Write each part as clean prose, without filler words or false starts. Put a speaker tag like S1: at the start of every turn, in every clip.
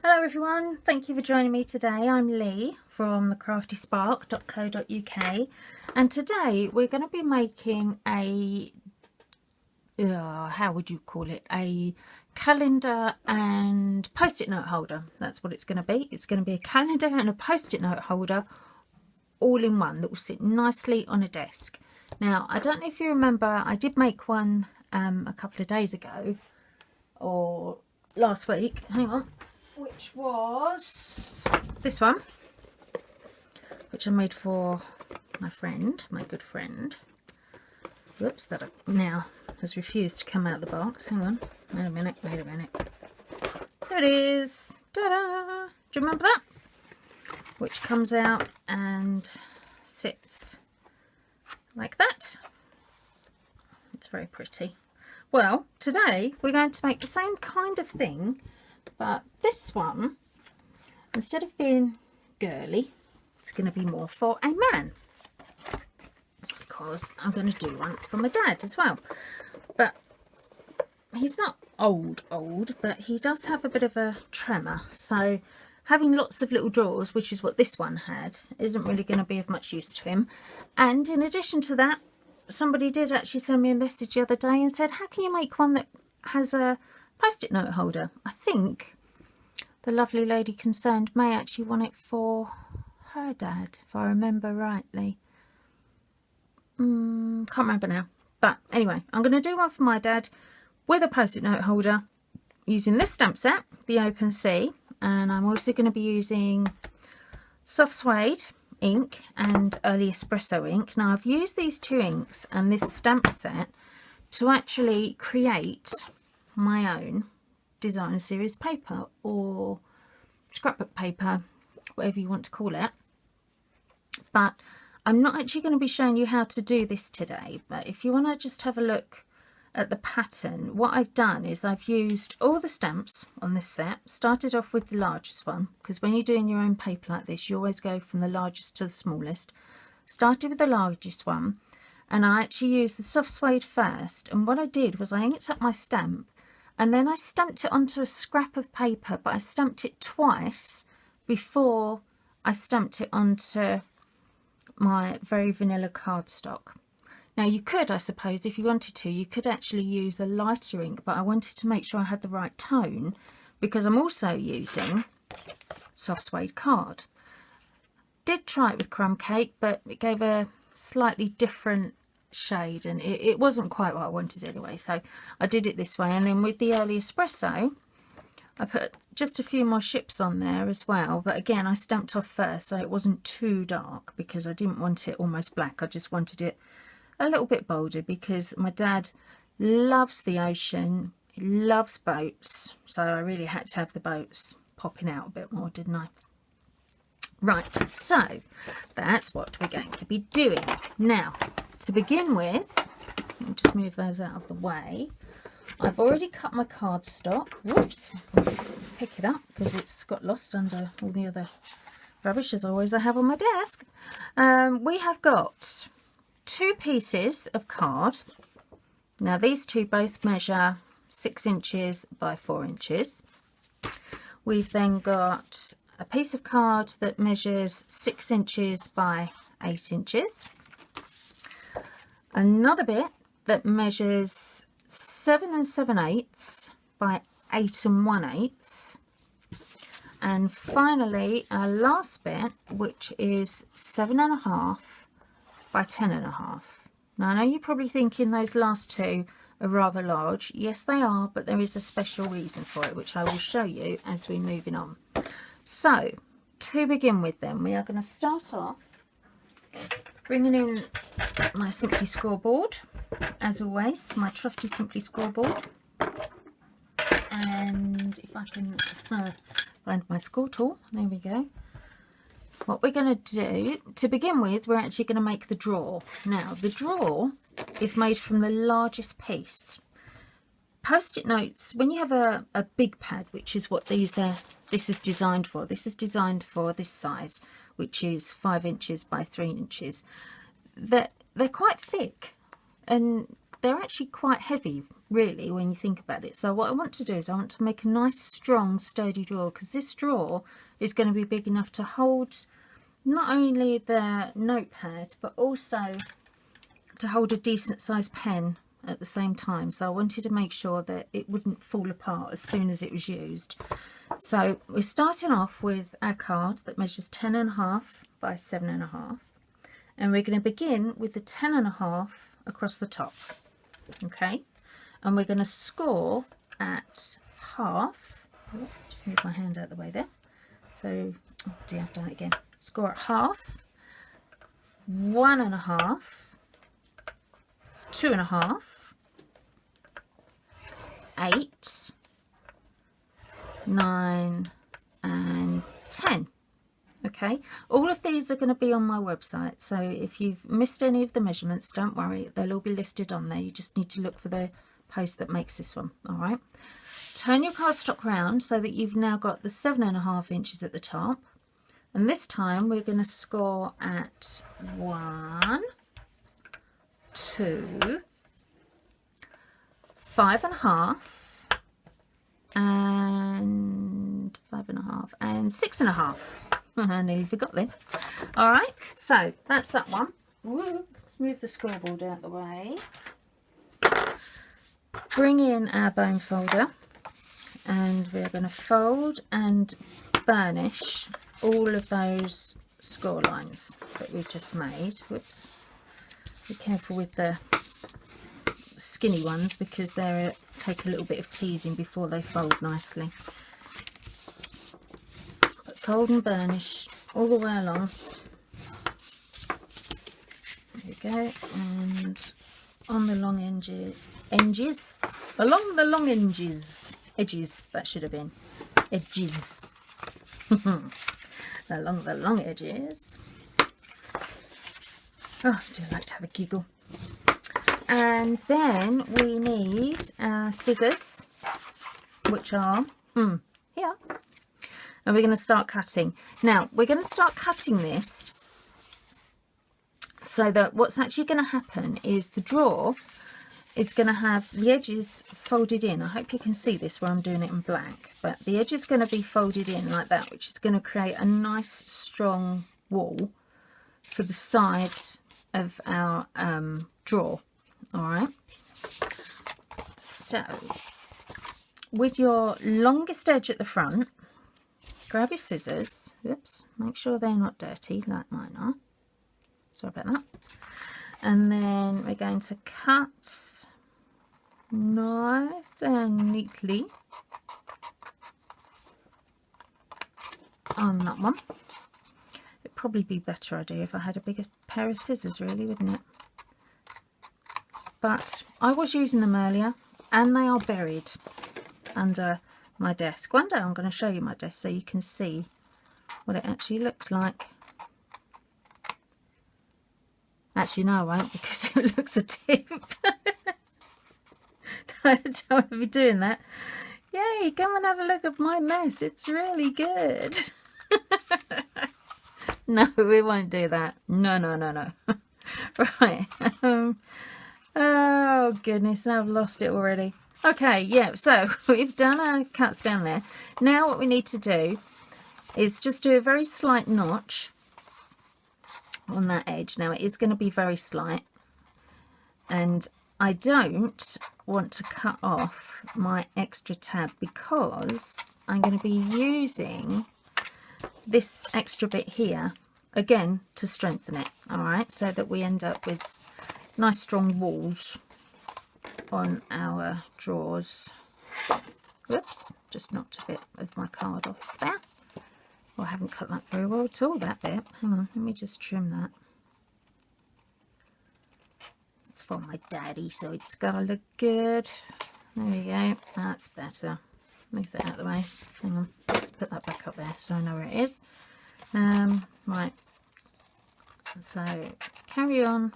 S1: Hello everyone, thank you for joining me today. I'm Lee from thecraftyspark.co.uk and today we're going to be making a, how would you call it, a calendar and post-it note holder. That's what it's going to be. It's going to be a calendar and a post-it note holder all in one that will sit nicely on a desk. Now, I don't know if you remember, I did make one a couple of days ago or last week, hang on, which was this one, which I made for my friend, my good friend. Whoops, that now has refused to come out of the box. Hang on, wait a minute. There it is. Ta-da! Do you remember that? Which comes out and sits like that. It's very pretty. Well, today we're going to make the same kind of thing, but this one, instead of being girly, it's going to be more for a man, because I'm going to do one for my dad as well. But he's not old, but he does have a bit of a tremor, so having lots of little drawers, which is what this one had, isn't really going to be of much use to him. And in addition to that, somebody did actually send me a message the other day and said, how can you make one that has a post-it note holder? I think the lovely lady concerned may actually want it for her dad, if I remember rightly. Can't remember now. But anyway, I'm going to do one for my dad with a post-it note holder using this stamp set, the Open Sea, and I'm also going to be using soft suede ink and early espresso ink. Now, I've used these two inks and this stamp set to actually create my own designer series paper or scrapbook paper, whatever you want to call it. But I'm not actually going to be showing you how to do this today, but if you want to just have a look at the pattern, what I've done is I've used all the stamps on this set. Started off with the largest one, because when you're doing your own paper like this, you always go from the largest to the smallest. Started with the largest one, and I actually used the soft suede first, and what I did was I inked up my stamp and then I stamped it onto a scrap of paper, but I stamped it twice before I stamped it onto my very vanilla cardstock. Now, you could, I suppose, if you wanted to, you could actually use a lighter ink, but I wanted to make sure I had the right tone because I'm also using soft suede card. Did try it with crumb cake, but it gave a slightly different shade and it wasn't quite what I wanted anyway, so I did it this way. And then with the early espresso, I put just a few more ships on there as well, but again I stamped off first so it wasn't too dark because I didn't want it almost black. I just wanted it a little bit bolder because my dad loves the ocean, he loves boats, so I really had to have the boats popping out a bit more, didn't I? Right, so that's what we're going to be doing. Now, to begin with, I'll just move those out of the way. I've already cut my cardstock. Whoops, I can pick it up because it's got lost under all the other rubbish as always I have on my desk. We have got 2 pieces of card. Now these two both measure 6 inches by 4 inches. We've then got a piece of card that measures 6 inches by 8 inches. Another bit that measures 7 7/8 by 8 1/8. And finally, our last bit, which is 7 1/2 by 10 1/2. Now, I know you're probably thinking those last two are rather large. Yes, they are, but there is a special reason for it, which I will show you as we're moving on. So, to begin with then, we are going to start off bringing in my Simply scoreboard, as always, my trusty Simply scoreboard. And if I can find my score tool, there we go. What we're going to do, to begin with, we're actually going to make the drawer. Now, the drawer is made from the largest piece. Post-it notes, when you have a big pad, which is what this is designed for. This is designed for this size, which is 5 inches by 3 inches. They're quite thick, and they're actually quite heavy, really, when you think about it. So what I want to do is I want to make a nice, strong, sturdy drawer, because this drawer is going to be big enough to hold not only the notepad, but also to hold a decent sized pen at the same time. So I wanted to make sure that it wouldn't fall apart as soon as it was used. So we're starting off with our card that measures 10.5 by 7.5, and we're going to begin with the 10.5 across the top. Okay, and we're going to score at half. Oh, just move my hand out of the way there. So, oh dear, I've done it again. Score at half, 1.5, 2.5, 8, 9, and 10. Okay, all of these are going to be on my website, so if you've missed any of the measurements, don't worry, they'll all be listed on there. You just need to look for the post that makes this one. All right, turn your cardstock round so that you've now got the 7.5 inches at the top, and this time we're going to score at 1, 2, 5.5, and 5.5, and 6.5. I nearly forgot then. All right, so that's that one. Woo, let's move the scoreboard out of the way. Bring in our bone folder, and we're going to fold and burnish all of those score lines that we've just made. Whoops. Be careful with the skinny ones, because they take a little bit of teasing before they fold nicely. Fold and burnish all the way along. There we go, and on the long edges, along the long edges, that should have been edges. Along the long edges. Oh, I do like to have a giggle. And then we need our scissors, which are here. And we're going to start cutting. Now, we're going to start cutting this so that what's actually going to happen is the drawer is going to have the edges folded in. I hope you can see this where I'm doing it in black, but the edge is going to be folded in like that, which is going to create a nice strong wall for the side of our drawer. All right. So with your longest edge at the front, grab your scissors. Oops, make sure they're not dirty like mine are. Sorry about that. And then we're going to cut nice and neatly on that one. It'd probably be a better idea if I had a bigger pair of scissors, really, wouldn't it? But I was using them earlier, and they are buried under my desk. One day I'm going to show you my desk so you can see what it actually looks like. Actually, no, I won't, because it looks a tip. No, I don't want to be doing that. Yay, come and have a look at my mess. It's really good. No, we won't do that. No, no, no, no. Right. Oh, goodness, I've lost it already. Okay, yeah, so we've done our cuts down there. Now what we need to do is just do a very slight notch on that edge. Now it is going to be very slight, and I don't want to cut off my extra tab because I'm going to be using this extra bit here again to strengthen it. All right, so that we end up with nice strong walls on our drawers. Whoops, just knocked a bit of my card off there. Well, I haven't cut that very well at all, that bit. Hang on, let me just trim that. It's for my daddy, so it's got to look good. There we go, that's better. Move that out of the way. Hang on, let's put that back up there so I know where it is. Right, so carry on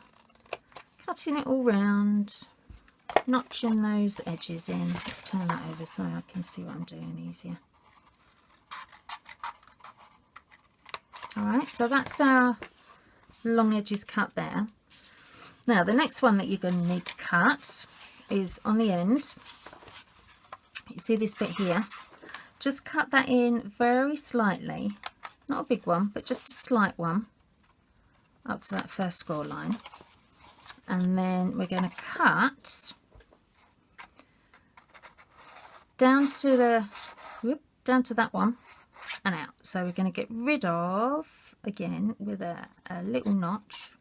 S1: cutting it all round, notching those edges in. Let's turn that over so I can see what I'm doing easier. Alright, so that's our long edges cut there. Now the next one that you're going to need to cut is on the end. You see this bit here? Just cut that in very slightly, not a big one, but just a slight one, up to that first score line. And then we're going to cut down to that one and out. So we're going to get rid of, again, with a little notch.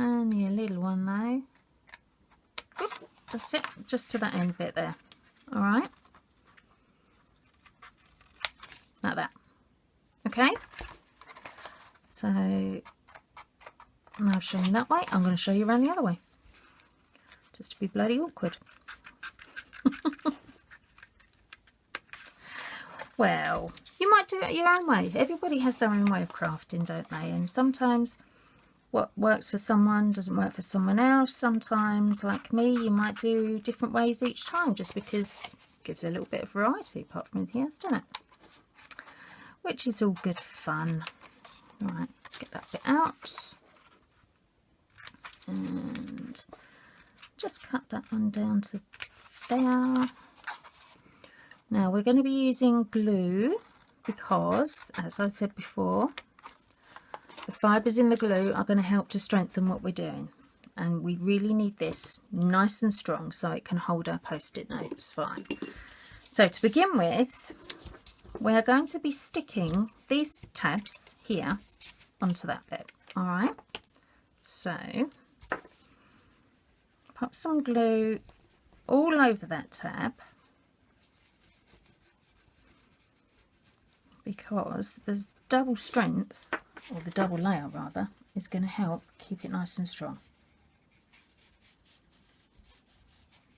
S1: Only a little one though. Oop, that's it, just to that end bit there. All right, like that. Okay, so now I've shown you that way, I'm going to show you around the other way, just to be bloody awkward. Well, you might do it your own way. Everybody has their own way of crafting, don't they? And sometimes what works for someone doesn't work for someone else. Sometimes, like me, you might do different ways each time, just because it gives a little bit of variety apart from anything else, doesn't it? Which is all good fun. All right, let's get that bit out. And just cut that one down to there. Now we're going to be using glue because, as I said before, the fibres in the glue are going to help to strengthen what we're doing. And we really need this nice and strong so it can hold our post-it notes fine. So to begin with, we're going to be sticking these tabs here onto that bit. All right. So pop some glue all over that tab, because the double strength, or the double layer rather, is going to help keep it nice and strong.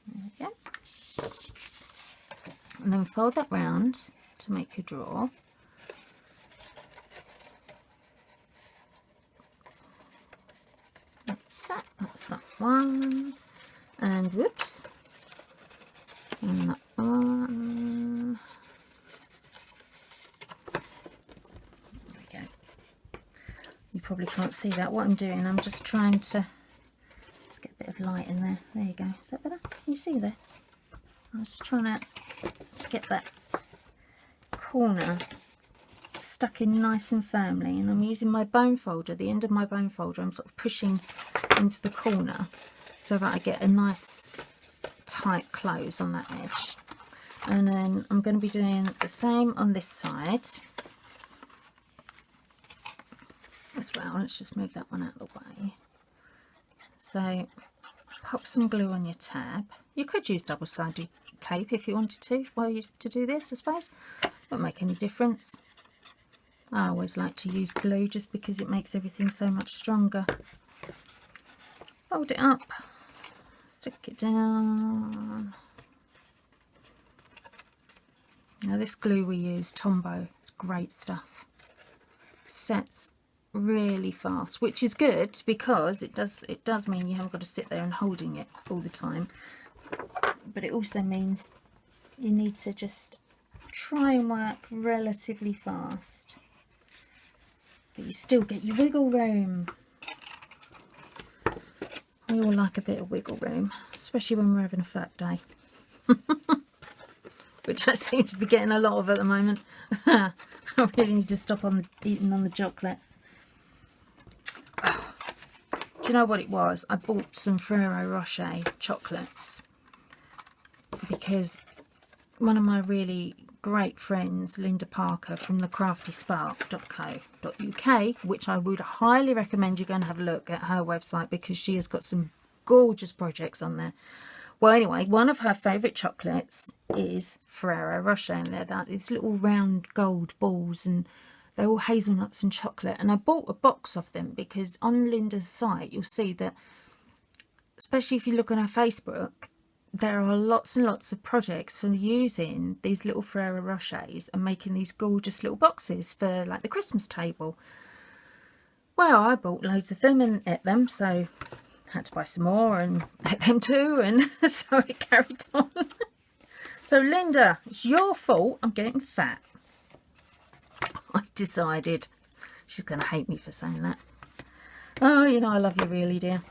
S1: There we go. And then fold that round to make your drawer. That's that one. And whoops. And that one. You probably can't see that. What I'm doing, I'm just trying to just get a bit of light in there. There you go. Is that better? Can you see there? I'm just trying to get that corner stuck in nice and firmly, and I'm using my bone folder, the end of my bone folder, I'm sort of pushing into the corner so that I get a nice tight close on that edge. And then I'm going to be doing the same on this side as well. Let's just move that one out of the way. So pop some glue on your tab. You could use double-sided tape if you wanted to do this, I suppose. Won't make any difference. I always like to use glue just because it makes everything so much stronger. Fold it up, stick it down. Now this glue we use, Tombow, it's great stuff. Sets really fast, which is good because it does mean you haven't got to sit there and holding it all the time, but it also means you need to just try and work relatively fast, but you still get your wiggle room. We all like a bit of wiggle room, especially when we're having a fat day. Which I seem to be getting a lot of at the moment. I really need to stop eating on the chocolate. Do you know what it was? I bought some Ferrero Rocher chocolates because one of my really great friends, Linda Parker from thecraftyspark.co.uk, which I would highly recommend you go and have a look at her website because she has got some gorgeous projects on there. Well, anyway, one of her favourite chocolates is Ferrero Rocher, and they're these little round gold balls, and they're all hazelnuts and chocolate. And I bought a box of them because on Linda's site you'll see that, especially if you look on her Facebook, there are lots and lots of projects from using these little Ferrero Rochers and making these gorgeous little boxes for like the Christmas table. Well, I bought loads of them and ate them, so had to buy some more and ate them too, and so it carried on. So Linda, it's your fault I'm getting fat. I've decided. She's going to hate me for saying that. Oh, you know I love you really, dear.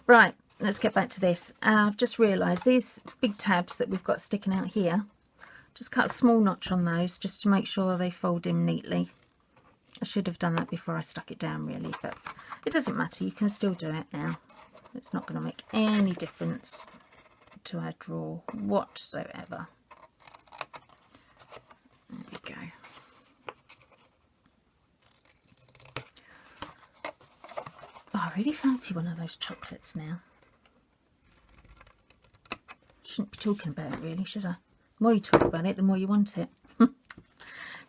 S1: Right, let's get back to this. I've just realised these big tabs that we've got sticking out here, just cut a small notch on those just to make sure they fold in neatly. I should have done that before I stuck it down really, but it doesn't matter, you can still do it now. It's not going to make any difference to our drawer whatsoever. There we go. Oh, I really fancy one of those chocolates now. Shouldn't be talking about it really, should I? The more you talk about it, the more you want it.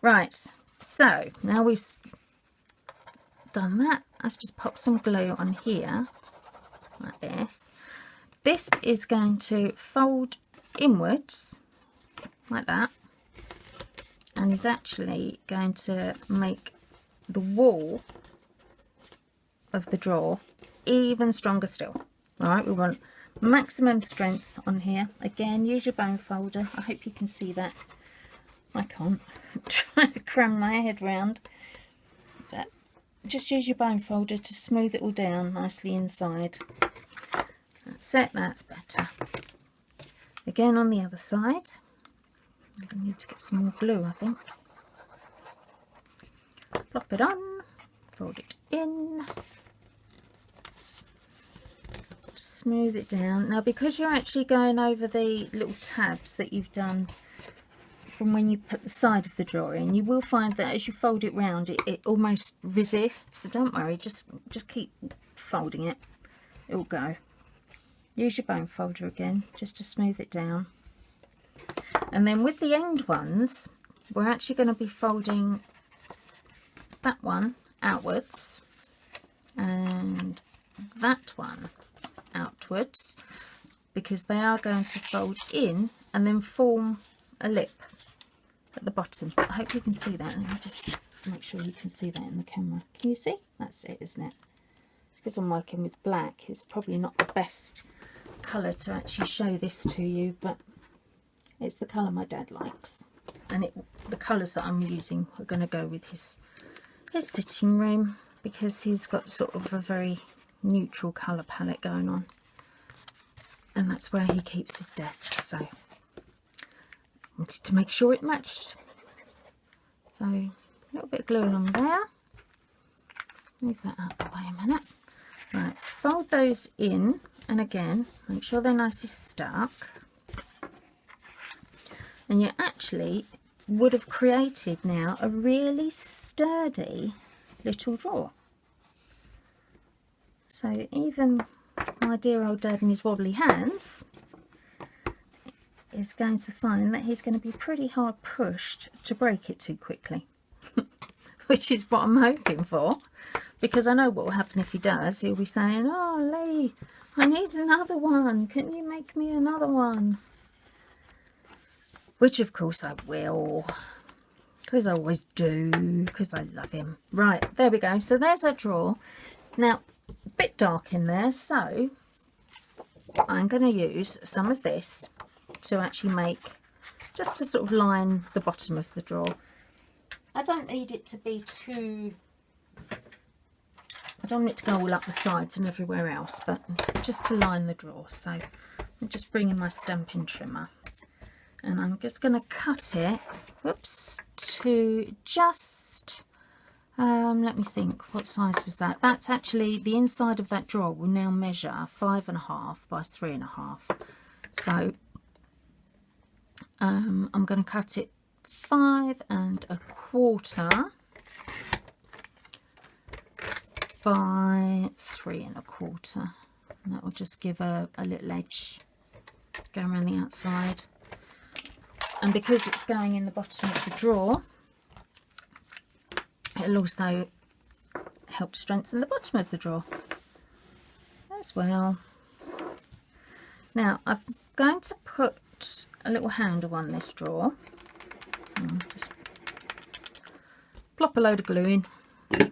S1: Right, so now we've done that, let's just pop some glue on here, like this. This is going to fold inwards, like that, and is actually going to make the wall of the drawer even stronger still. All right, we want maximum strength on here. Again, use your bone folder. I hope you can see that. I can't. I'm trying to cram my head round, but just use your bone folder to smooth it all down nicely inside. That's it, that's better. Again on the other side. I need to get some more glue, I think. Plop it on, fold it in, smooth it down. Now because you're actually going over the little tabs that you've done from when you put the side of the drawer in, you will find that as you fold it round it almost resists, so don't worry, just keep folding it, it will go. Use your bone folder again just to smooth it down. And then with the end ones, we're actually going to be folding that one outwards and that one outwards, because they are going to fold in and then form a lip at the bottom. I hope you can see that. Let me just make sure you can see that in the camera. Can you see? That's it, isn't it? Because I'm working with black, it's probably not the best colour to actually show this to you, but it's the colour my dad likes, and the colours that I'm using are going to go with his sitting room, because he's got sort of a very neutral colour palette going on, and that's where he keeps his desk, so I wanted to make sure it matched. So a little bit of glue along there, move that out the way a minute. Right, fold those in, and again make sure they're nicely stuck, and you actually would have created now a really sturdy little drawer. So even my dear old dad and his wobbly hands is going to find that he's going to be pretty hard pushed to break it too quickly. Which is what I'm hoping for, because I know what will happen if he does. He'll be saying, "Oh Lee, I need another one, can you make me another one?" Which of course I will, because I always do, because I love him. Right, there we go. So there's our drawer. Now, a bit dark in there, so I'm going to use some of this to actually make, just to sort of line the bottom of the drawer. I don't need it to be too, I don't want it to go all up the sides and everywhere else, but just to line the drawer. So I'm just bringing my Stampin trimmer, and I'm just going to cut it, whoops, to just, let me think, what size was that? That's actually, the inside of that drawer will now measure 5.5 by 3.5. So I'm going to cut it 5 1/4 by 3 1/4, and that will just give a little edge going around the outside. And because it's going in the bottom of the drawer, it'll also help strengthen the bottom of the drawer as well. Now I'm going to put a little handle on this drawer. Just plop a load of glue in.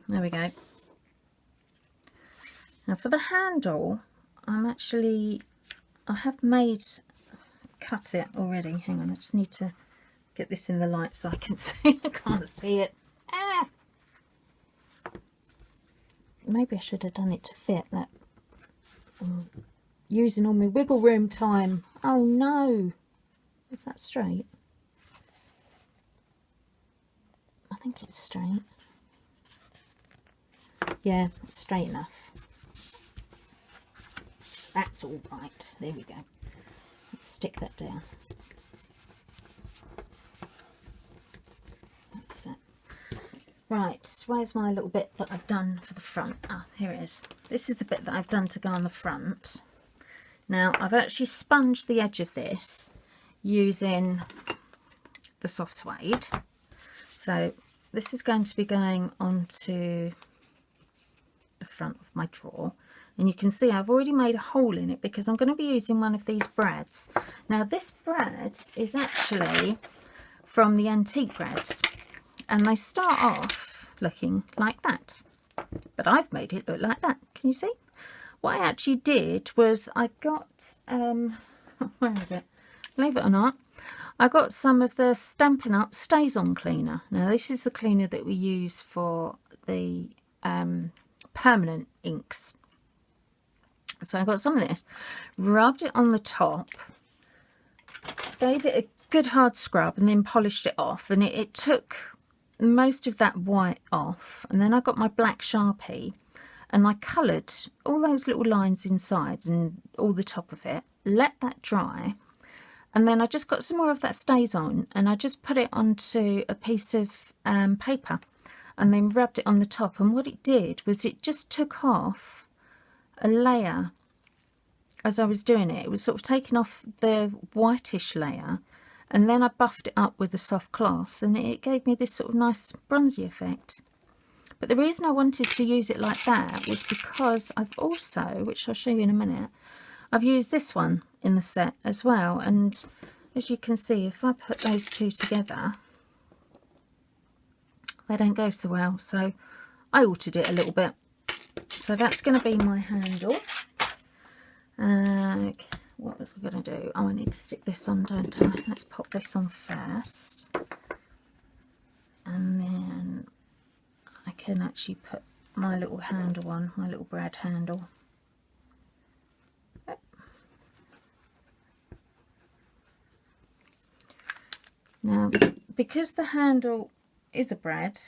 S1: There we go. Now for the handle, I have cut it already. Hang on, I just need to get this in the light so I can see. I can't see it. Ah! maybe I should have done it to fit. That using all my wiggle room time. Oh no, is that straight? I think it's straight. Yeah, it's straight enough. That's all right. There we go. Let's stick that down. That's it. Right, where's my little bit that I've done for the front? Ah, here it is. This is the bit that I've done to go on the front. Now, I've actually sponged the edge of this using the soft suede. So this is going to be going onto the front of my drawer. And you can see I've already made a hole in it because I'm going to be using one of these brads. Now, this brad is actually from the antique brads. And they start off looking like that, but I've made it look like that. Can you see? What I actually did was I got, where is it? Believe it or not, I got some of the Stampin' Up Stays-On cleaner. Now this is the cleaner that we use for the permanent inks. So I got some of this, rubbed it on the top, gave it a good hard scrub and then polished it off, and it took most of that white off. And then I got my black Sharpie and I coloured all those little lines inside and all the top of it, let that dry, and then I just got some more of that Stays On and I just put it onto a piece of paper and then rubbed it on the top. And what it did was it just took off a layer as I was doing it. It was sort of taking off the whitish layer, and then I buffed it up with a soft cloth and it gave me this sort of nice bronzy effect. But the reason I wanted to use it like that was because I've also, which I'll show you in a minute, I've used this one in the set as well. And as you can see, if I put those two together, they don't go so well. So I altered it a little bit. So that's going to be my handle. What was I going to do? Oh, I need to stick this on, don't I? Let's pop this on first. And then I can actually put my little handle on, my little brad handle. Now, because the handle is a brad,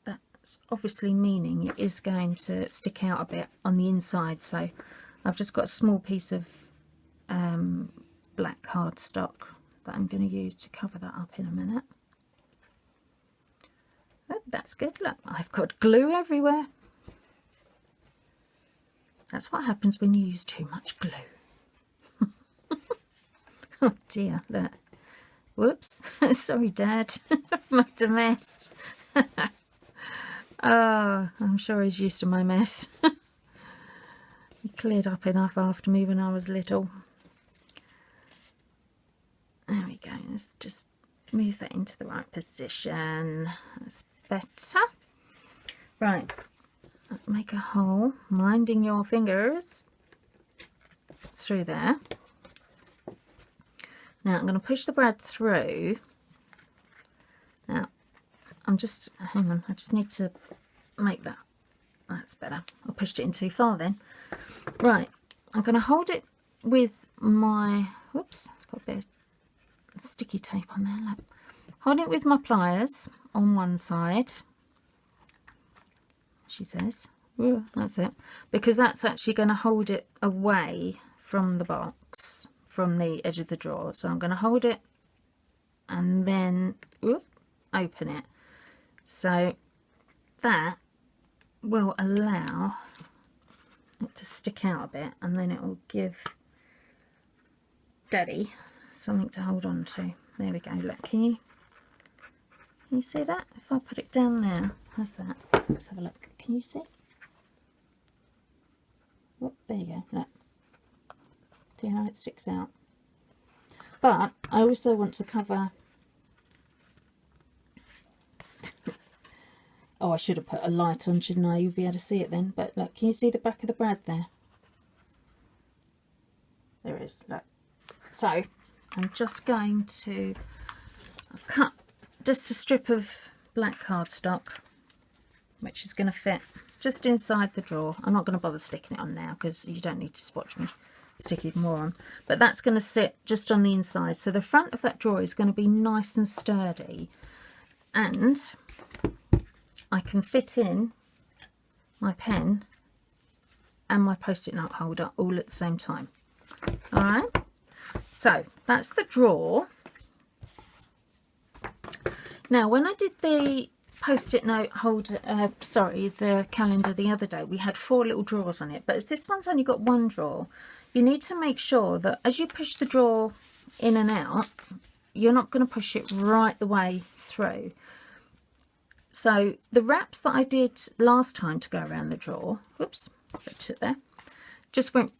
S1: that's obviously meaning it is going to stick out a bit on the inside. So I've just got a small piece of black cardstock that I'm going to use to cover that up in a minute. Oh, that's good. Look, I've got glue everywhere. That's what happens when you use too much glue. Oh dear, look. Whoops. Sorry, Dad. I've made a mess. Oh, I'm sure he's used to my mess. He cleared up enough after me when I was little. There we go. Let's just move that into the right position. That's better. Right. Make a hole, minding your fingers through there. Now I'm going to push the brad through. Now I'm just, hang on, I just need to make that. That's better. I pushed it in too far then. Right, I'm going to hold it with my, whoops, it's got a bit of sticky tape on there. Look. Holding it with my pliers on one side, she says. Ooh, that's it. Because that's actually going to hold it away from the box, from the edge of the drawer. So I'm going to hold it and then open it. So that will allow it to stick out a bit, and then it will give Daddy something to hold on to. There we go. Look, can you see that? If I put it down there, how's that? Let's have a look. Can you see? Oh, there you go. Look. See how it sticks out? But I also want to cover. Oh, I should have put a light on, shouldn't I? You'll be able to see it then. But look, can you see the back of the brad there? There it is. Look. So I'm just going to. I've cut just a strip of black cardstock, which is going to fit just inside the drawer. I'm not going to bother sticking it on now because you don't need to watch me stick even more on, but that's going to sit just on the inside, so the front of that drawer is going to be nice and sturdy, and I can fit in my pen and my post-it note holder all at the same time. All right, so that's the drawer. Now when I did the post-it note holder, the calendar the other day, we had 4 little drawers on it, but as this one's only got 1 drawer, you need to make sure that as you push the drawer in and out, you're not going to push it right the way through. So the wraps that I did last time to go around the drawer, whoops, put it there, just went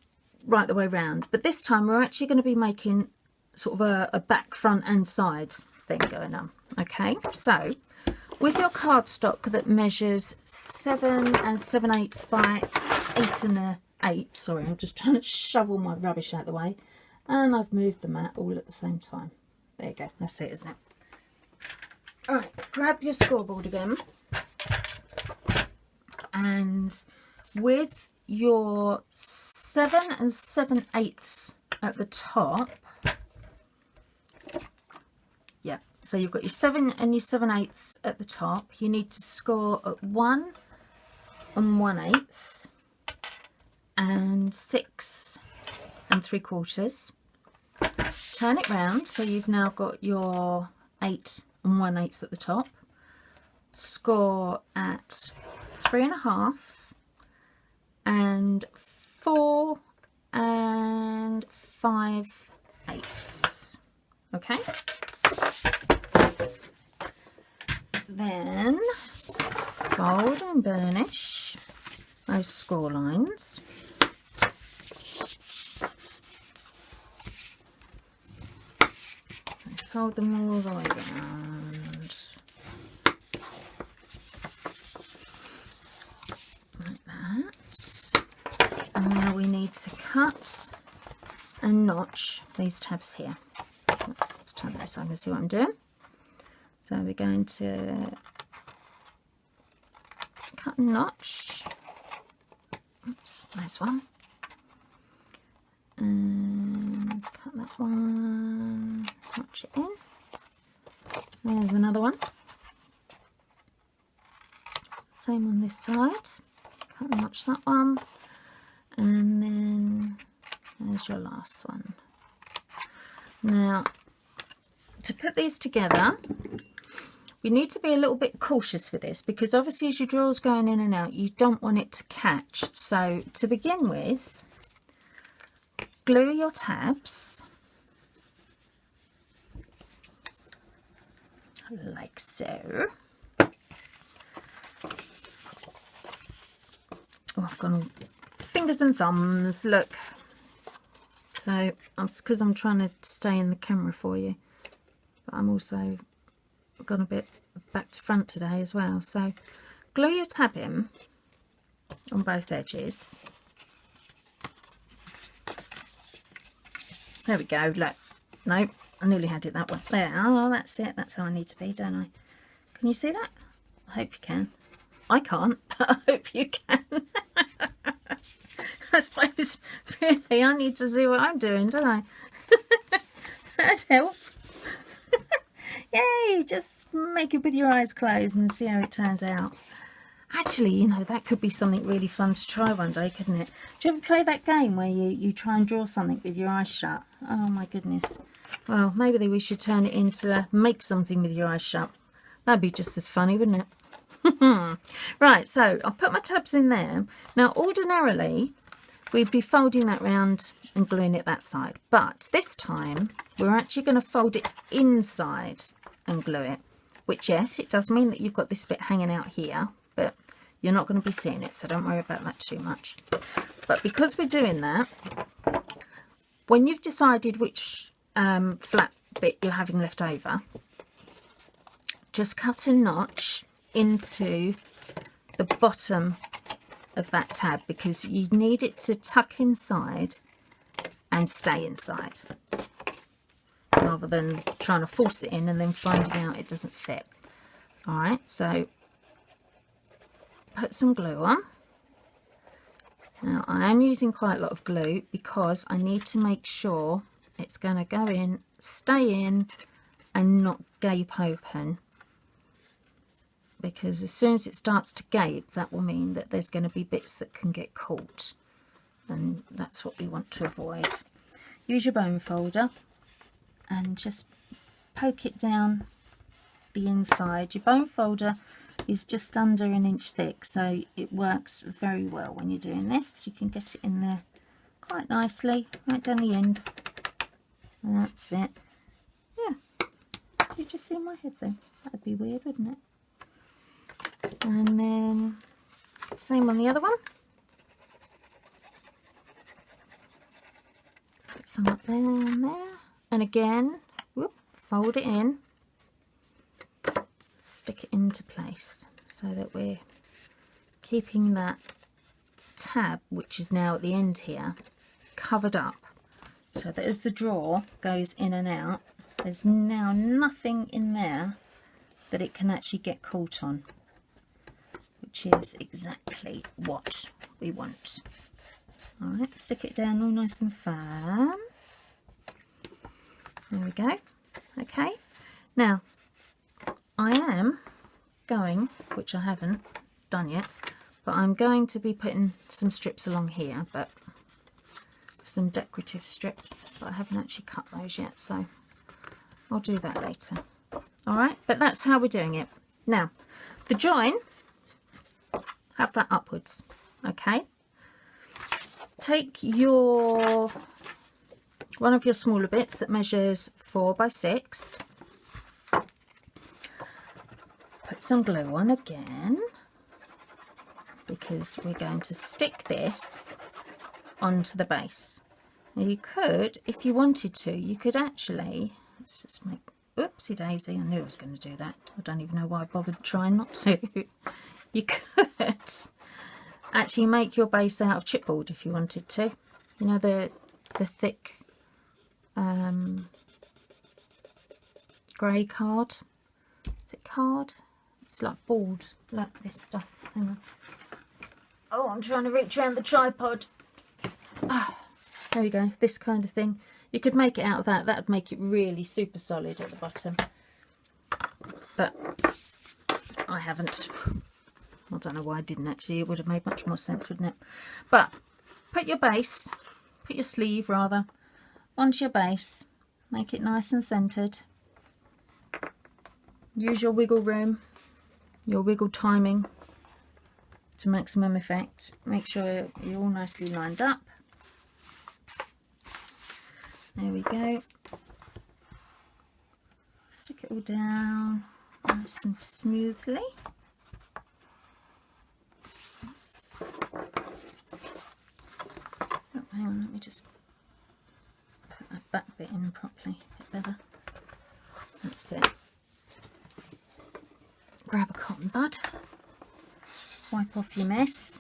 S1: right the way round. But this time we're actually going to be making sort of a back, front and side thing going on. Okay, so with your cardstock that measures 7 7/8 by 8 1/8, sorry, I'm just trying to shovel my rubbish out of the way, and I've moved the mat all at the same time. There you go, that's it, isn't it? All right, grab your scoreboard again, and with your 7 7/8 at the top, yeah, so you've got your 7 and your 7/8 at the top. You need to score at 1 1/8 and 6 3/4. Turn it round so you've now got your 8 1/8 at the top. Score at 3 1/2 and 4 5/8. Okay. Then fold and burnish those score lines. Fold them all the way around. Like that. And now we need to cut and notch these tabs here. Oops, let's turn this so I can see what I'm doing. So we're going to cut and notch. Oops, nice one. And cut that one, notch it in. There's another one. Same on this side. Cut and notch that one. And then there's your last one. Now, to put these together, we need to be a little bit cautious with this, because obviously as your draw's going in and out, you don't want it to catch. So to begin with, glue your tabs like so. Oh, I've gone fingers and thumbs, look. So that's because I'm trying to stay in the camera for you, but I'm also gone a bit back to front today as well. So glue your tab in on both edges. There we go, look. Nope, I nearly had it that way. There, oh, that's it. That's how I need to be, don't I? Can you see that? I hope you can. I can't, but I hope you can. I suppose, really, I need to see what I'm doing, don't I? That'd help. Yay, just make it with your eyes closed and see how it turns out. Actually, you know, that could be something really fun to try one day, couldn't it? Do you ever play that game where you try and draw something with your eyes shut? Oh my goodness. Well, maybe we should turn it into a make something with your eyes shut. That'd be just as funny, wouldn't it? Right, so I'll put my tabs in there. Now, ordinarily, we'd be folding that round and gluing it that side. But this time, we're actually going to fold it inside and glue it. Which, yes, it does mean that you've got this bit hanging out here, but you're not going to be seeing it, so don't worry about that too much. But because we're doing that, when you've decided which flat bit you're having left over, just cut a notch into the bottom of that tab, because you need it to tuck inside and stay inside, rather than trying to force it in and then finding out it doesn't fit. All right, so put some glue on. Now I am using quite a lot of glue because I need to make sure it's going to go in, stay in and not gape open, because as soon as it starts to gape, that will mean that there's going to be bits that can get caught, and that's what we want to avoid. Use your bone folder and just poke it down the inside. Your bone folder is just under 1 inch thick, so it works very well when you're doing this. You can get it in there quite nicely, right down the end. And that's it. Yeah. Did you just see my head there? That'd be weird, wouldn't it? And then same on the other one. Put some up there and there. And again, whoop, fold it in. Stick it into place so that we're keeping that tab, which is now at the end here, covered up, so that as the drawer goes in and out, there's now nothing in there that it can actually get caught on, which is exactly what we want. All right, stick it down all nice and firm. There we go. Okay, now I am going, which I haven't done yet, but I'm going to be putting some strips along here, but some decorative strips, but I haven't actually cut those yet, so I'll do that later. All right, but that's how we're doing it. Now, the join, have that upwards, okay? Take your one of your smaller bits that measures 4 by 6. Put some glue on again, because we're going to stick this onto the base. Now you could, if you wanted to, you could actually, let's just make, oopsie daisy, I knew I was going to do that. I don't even know why I bothered trying not to. You could actually make your base out of chipboard if you wanted to. You know, the thick grey card. Is it card? It's like board, like this stuff. Hang on. Oh, I'm trying to reach around the tripod. Ah, there we go. This kind of thing. You could make it out of that. That would make it really super solid at the bottom. But I haven't. I don't know why I didn't actually. It would have made much more sense, wouldn't it? But put your base, put your sleeve rather, onto your base. Make it nice and centered. Use your wiggle room, your wiggle timing to maximum effect. Make sure you're all nicely lined up. There we go. Stick it all down nice and smoothly. Oops. Oh, hang on, let me just put that back bit in properly, a bit better. That's it. Grab a cotton bud, wipe off your mess.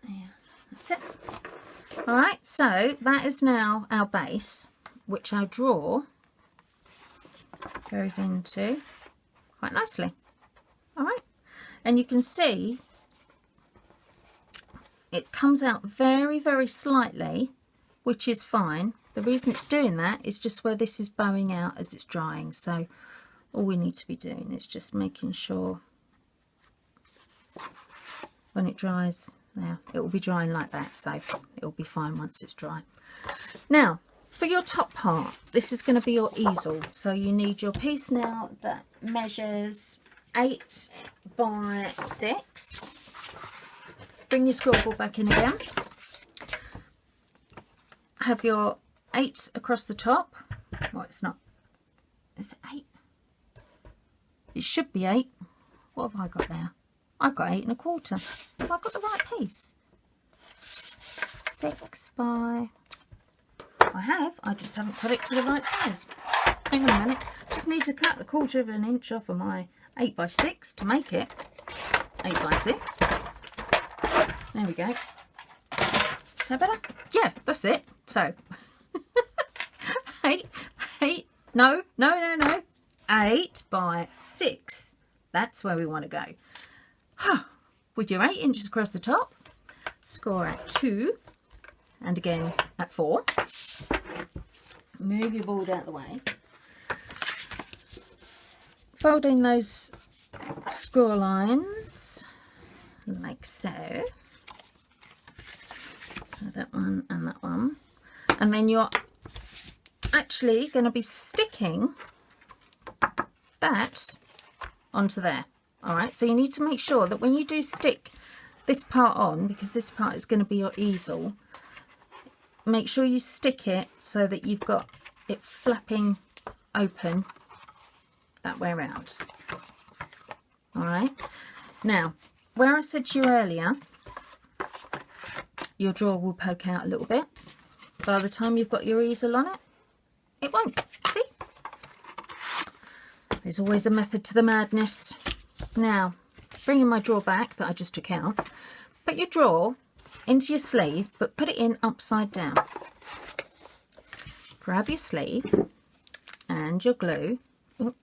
S1: There, that's it. Alright, so that is now our base, which our drawer goes into quite nicely. Alright, and you can see it comes out very, very slightly, which is fine. The reason it's doing that is just where this is bowing out as it's drying. So all we need to be doing is just making sure when it dries, now it will be drying like that, so it will be fine once it's dry. Now for your top part, this is going to be your easel. So you need your piece now that measures 8 by 6. Bring your scribble back in again. Have your 8 across the top. Well, it's not. Is it 8? It should be 8. What have I got there? I've got 8 1/4. Have I got the right piece? 6 by... I have. I just haven't put it to the right size. Hang on a minute. Just need to cut 1/4 inch off of my 8 by 6 to make it 8 by 6. There we go. Is that better? Yeah, that's it. So, 8 by 6 That's where we want to go. With your 8 inches across the top, score at 2, and again at 4. Move your board out of the way. Fold in those score lines like so. That one and that one. And then you're actually going to be sticking that onto there. All right, so you need to make sure that when you do stick this part on, because this part is going to be your easel, make sure you stick it so that you've got it flapping open that way around. All right, now where I said to you earlier your drawer will poke out a little bit, by the time you've got your easel on it, it won't. See, there's always a method to the madness. Now, bringing my drawer back that I just took out, put your drawer into your sleeve, but put it in upside down. Grab your sleeve and your glue. Oh,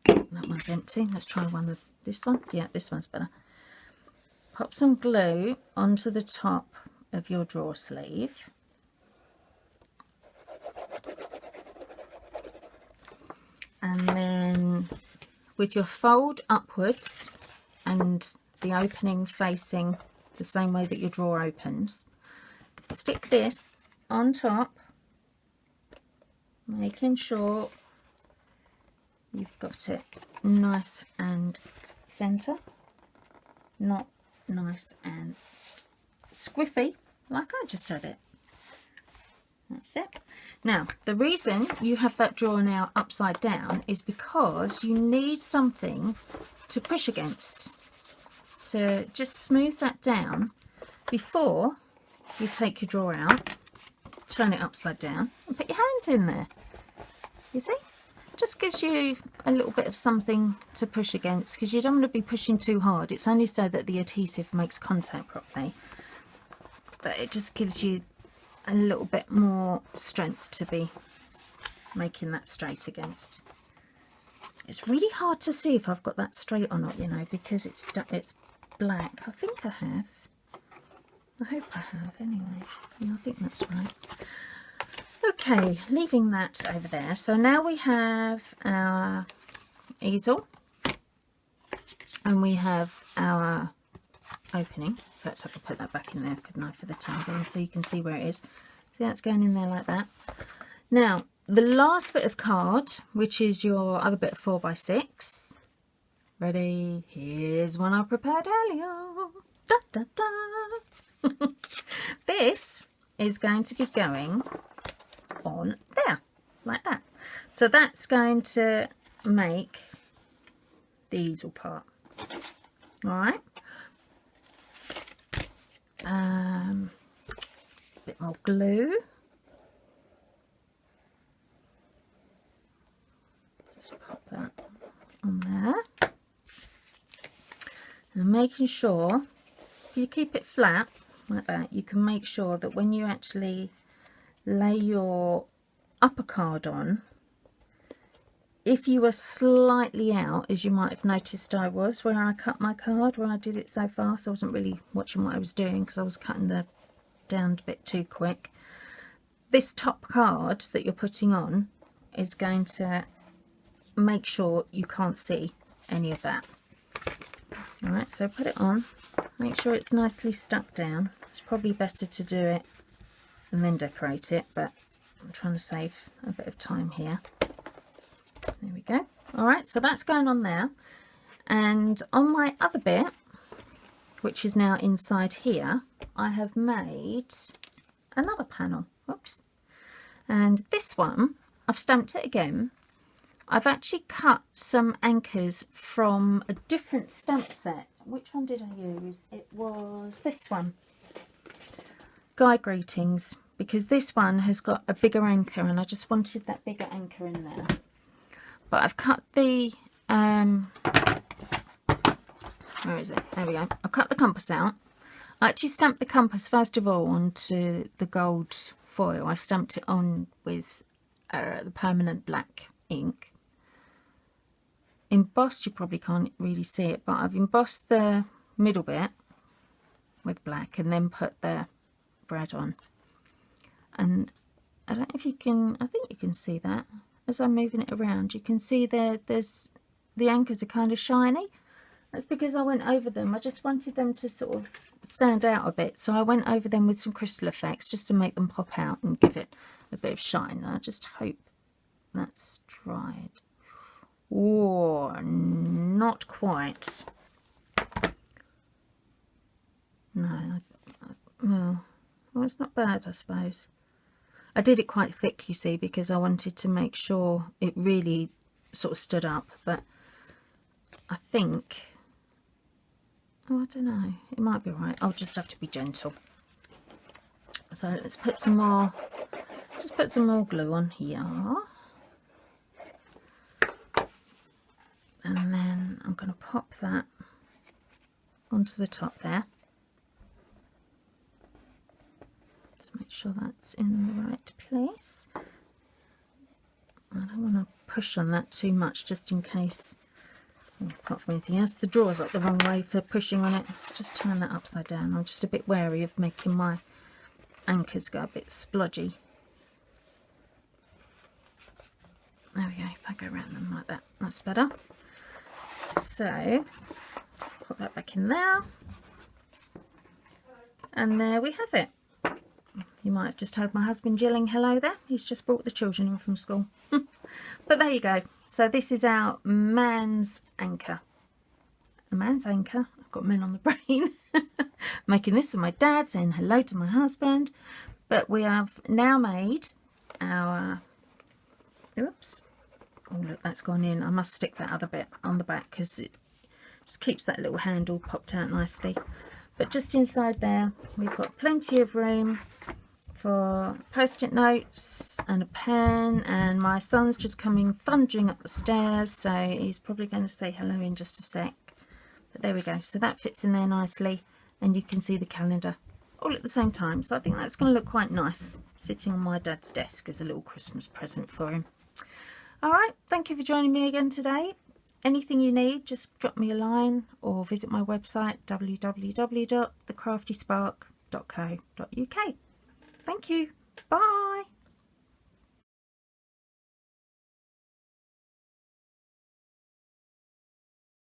S1: that one's empty. Let's try one with this one. Yeah, this one's better. Pop some glue onto the top of your drawer sleeve. And then with your fold upwards and the opening facing the same way that your drawer opens, stick this on top, making sure you've got it nice and centre, not nice and squiffy like I just had it. That's it. Now, the reason you have that drawer now upside down is because you need something to push against to just smooth that down before you take your drawer out, turn it upside down and put your hands in there. You see? Just gives you a little bit of something to push against, because you don't want to be pushing too hard. It's only so that the adhesive makes contact properly. But it just gives you a little bit more strength to be making that straight against. It's really hard to see if I've got that straight or not, you know, because it's black. I think I have. I hope I have anyway. And I think that's right. Okay, leaving that over there. So now we have our easel and we have our opening. In fact, I could put that back in there, couldn't I, for the time, so you can see where it is. See, that's going in there like that. Now, the last bit of card, which is your other bit of 4x6. Ready? Here's one I prepared earlier. Da, da, da. This is going to be going on there, like that. So that's going to make the easel part. All right. Bit more glue. Just pop that on there. And making sure, if you keep it flat like that, you can make sure that when you actually lay your upper card on, if you were slightly out, as you might have noticed I was, where I cut my card, where I did it so fast, I wasn't really watching what I was doing because I was cutting the down a bit too quick. This top card that you're putting on is going to make sure you can't see any of that. All right, so put it on, make sure it's nicely stuck down. It's probably better to do it and then decorate it, but I'm trying to save a bit of time here. There we go. All right, so that's going on there. And on my other bit, which is now inside here, I have made another panel. Oops. And this one, I've stamped it again. I've actually cut some anchors from a different stamp set. Which one did I use? It was this one. Guy Greetings, because this one has got a bigger anchor and I just wanted that bigger anchor in there. But I've cut the, where is it? There we go. I've cut the compass out. I actually stamped the compass first of all onto the gold foil. I stamped it on with the permanent black ink. embossed, you probably can't really see it, but I've embossed the middle bit with black and then put the brad on. And I don't know if you can, I think you can see that as I'm moving it around. You can see there's the anchors are kind of shiny. That's because I went over them. I just wanted them to sort of stand out a bit, so I went over them with some crystal effects just to make them pop out and give it a bit of shine. I just hope that's dried. Oh, not quite. No, well, it's not bad, I suppose. I did it quite thick, you see, because I wanted to make sure it really sort of stood up, but I think, oh, I don't know, it might be right. I'll just have to be gentle. So let's put some more, just put some more glue on here. And then I'm going to pop that onto the top there. Just make sure that's in the right place. I don't want to push on that too much, just in case, apart from anything else. The drawer's up the wrong way for pushing on it. Let's just turn that upside down. I'm just a bit wary of making my anchors go a bit splodgy. There we go. If I go around them like that, that's better. So put that back in there, and there we have it. You might have just heard my husband yelling hello there. He's just brought the children in from school. But there you go. So this is our man's anchor. A man's anchor. I've got men on the brain. Making this with my dad, saying hello to my husband. But we have now made our, oops, oh look, that's gone in. I must stick that other bit on the back because it just keeps that little handle popped out nicely. But just inside there we've got plenty of room for post-it notes and a pen, and my son's just coming thundering up the stairs, so he's probably going to say hello in just a sec. But there we go, so that fits in there nicely, and you can see the calendar all at the same time. So I think that's going to look quite nice sitting on my dad's desk as a little Christmas present for him. Alright, thank you for joining me again today. Anything you need, just drop me a line or visit my website www.thecraftyspark.co.uk. Thank you. Bye.